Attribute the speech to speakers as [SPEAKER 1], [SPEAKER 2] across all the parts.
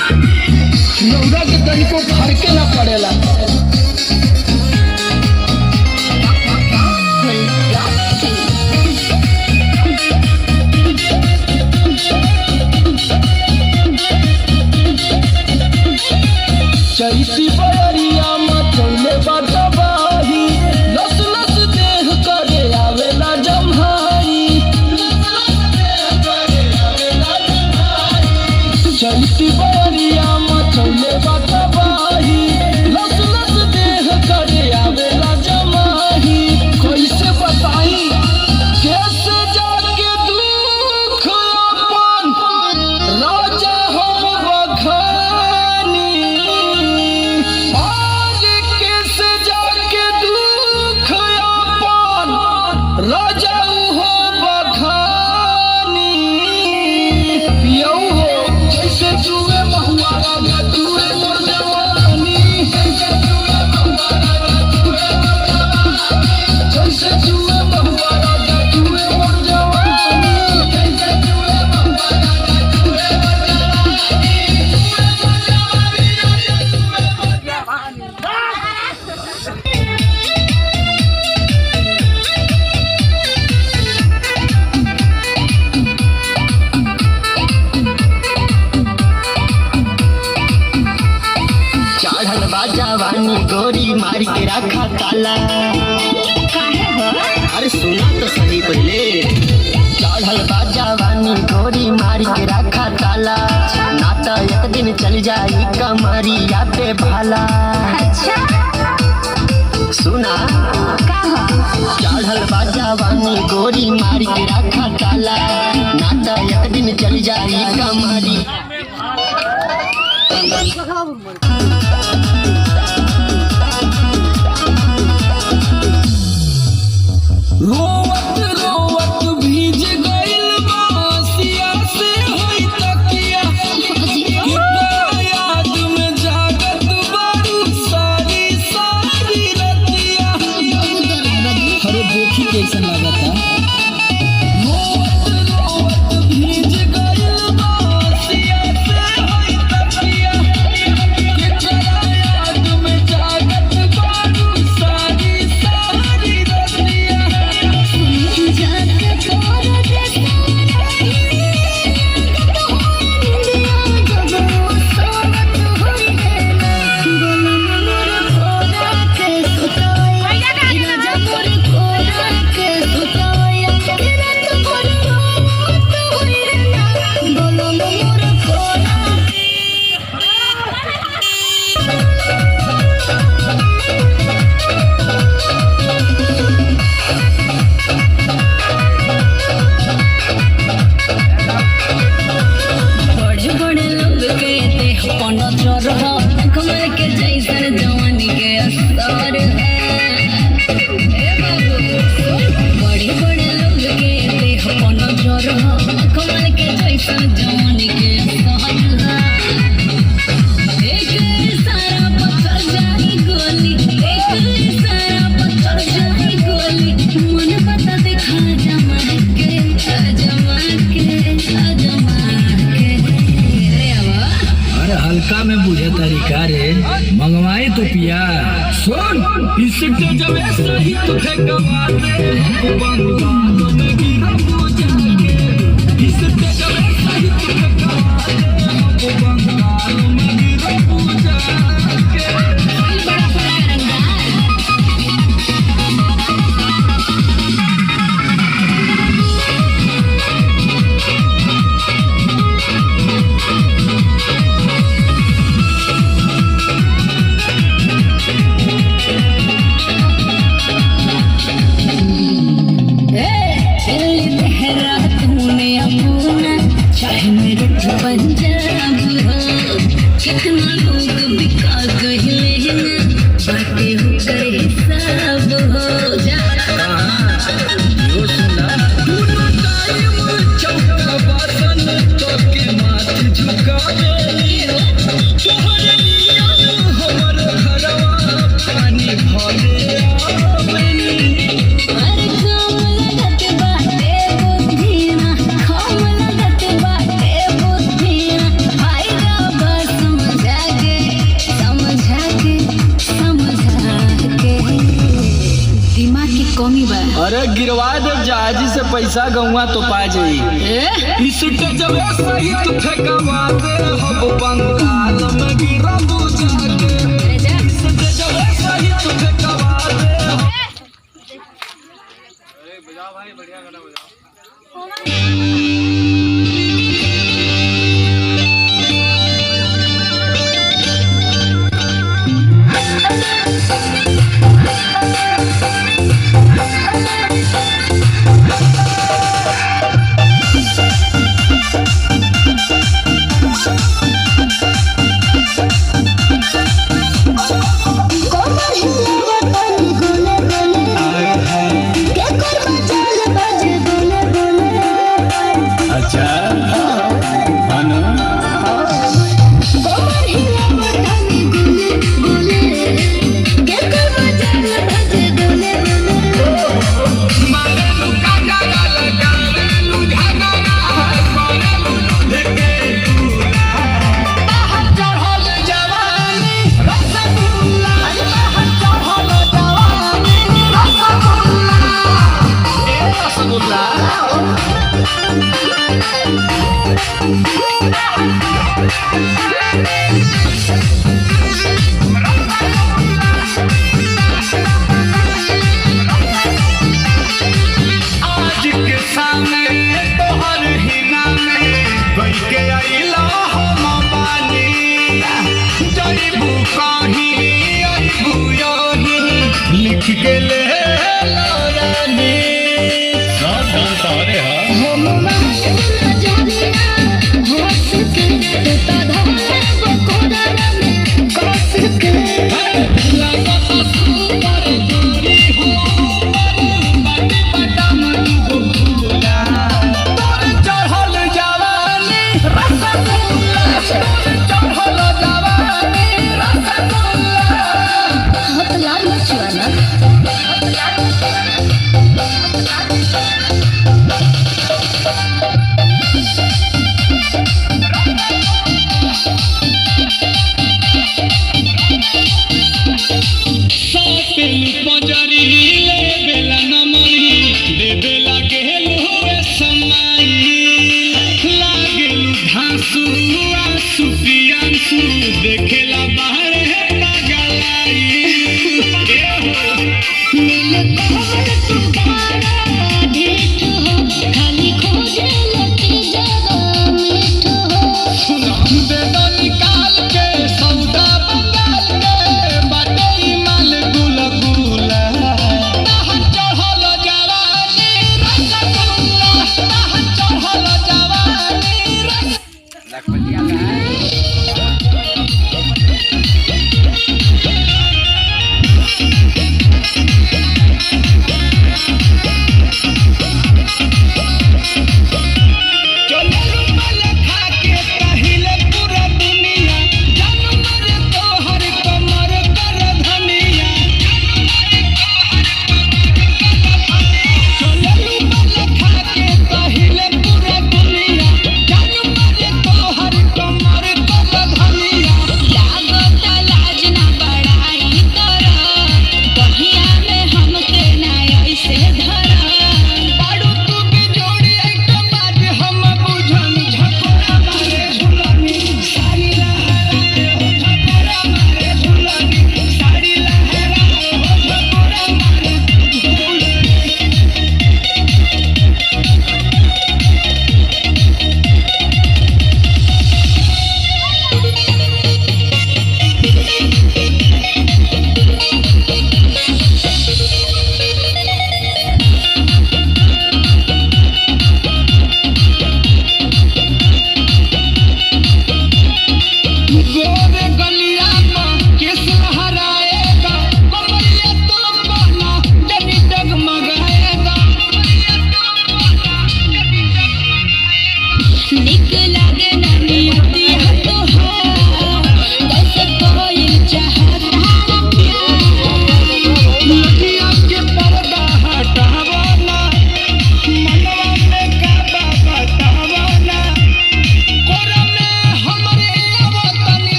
[SPEAKER 1] नौरा के तनिको फरके ना पड़ेला। चैती बरिया मचौले बटबाही लस लस देह करे आवेला जम्हाई। चैती बरिया मचौले बटबाही लस लस देह करे आवेला जम्हाई। कैसे बताई कैसे जाके दुख अपन राजा हम बखानी। राजा हो बखानी पियौ हो जैसे जुए महुआ राजा जुए मोर जवानी। जैसे जुए महुआ राजा जुए मोर जवानी।
[SPEAKER 2] चढ़ल बा जवानी गोरी मारी के रखा ताला। अरे सुना तो सही पहले। चढ़ल बा जवानी गोरी मारी के रखा ताला। ना तो एक दिन चल जाई कमरिया पे भाला। सुना चढ़ल बा जवानी गोरी मारी के रखा ताला। ना तो एक दिन चल जाई कमरी।
[SPEAKER 1] रोवत रोवत भीज गइल बासिया से होई तकिया। याद में जागत बारू सारी सारी रतिया। अरे देखी कैसा लागता। रोवत रोवत भीज गइल बासिया से होई तकिया। याद में जागत बारू सारी सारी रतिया।
[SPEAKER 3] कमर के जैसन जवानी के असर है। बड़े बड़े लोग के देह पर नजर है। कमर के जैसन जवानी के असर है। एक इशारा पकड़ जाई गोली। एक इशारा पकड़ जाई गोली। मन पता दिखा जमा के जमा के जमा के।
[SPEAKER 1] अरे हल्का में बुझे तरीका रे मंगवाई तो पिया। सुन इसके जब सही तो है गवा दे बंगाल में गिरा पूजा के। इसके जब सही तो है गवा दे बंगाल में गिरा पूजा के।
[SPEAKER 3] बड़ा बड़ा रंगदार चाहे मेरे पंजाब हो। कितना लोग बिका गए बाटे हो कर हिसाब हो। जा
[SPEAKER 1] चौका बासन तो के माथ झुका हमर घरवा पानी भरे
[SPEAKER 3] बुद्धि ना, हम लगत बाटे बुद्धि ना।
[SPEAKER 1] अरे गिरवा दे जाजी से पैसा गौवा तो पा जाई। इसके जब सही तो ठेकवा दे हम बंगाल में गिरबू जाके। इसके जब सही तो ठेकवा दे। अरे बजाओ भाई, बढ़िया गाना बजाओ। लिख के ले रानी सब तारे हम
[SPEAKER 3] जानिया होश के तो धार बकोड़ा में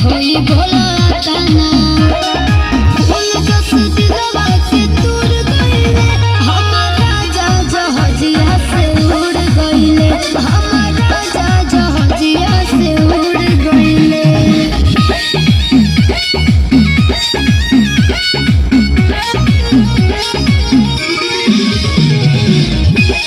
[SPEAKER 3] होई बोला ताना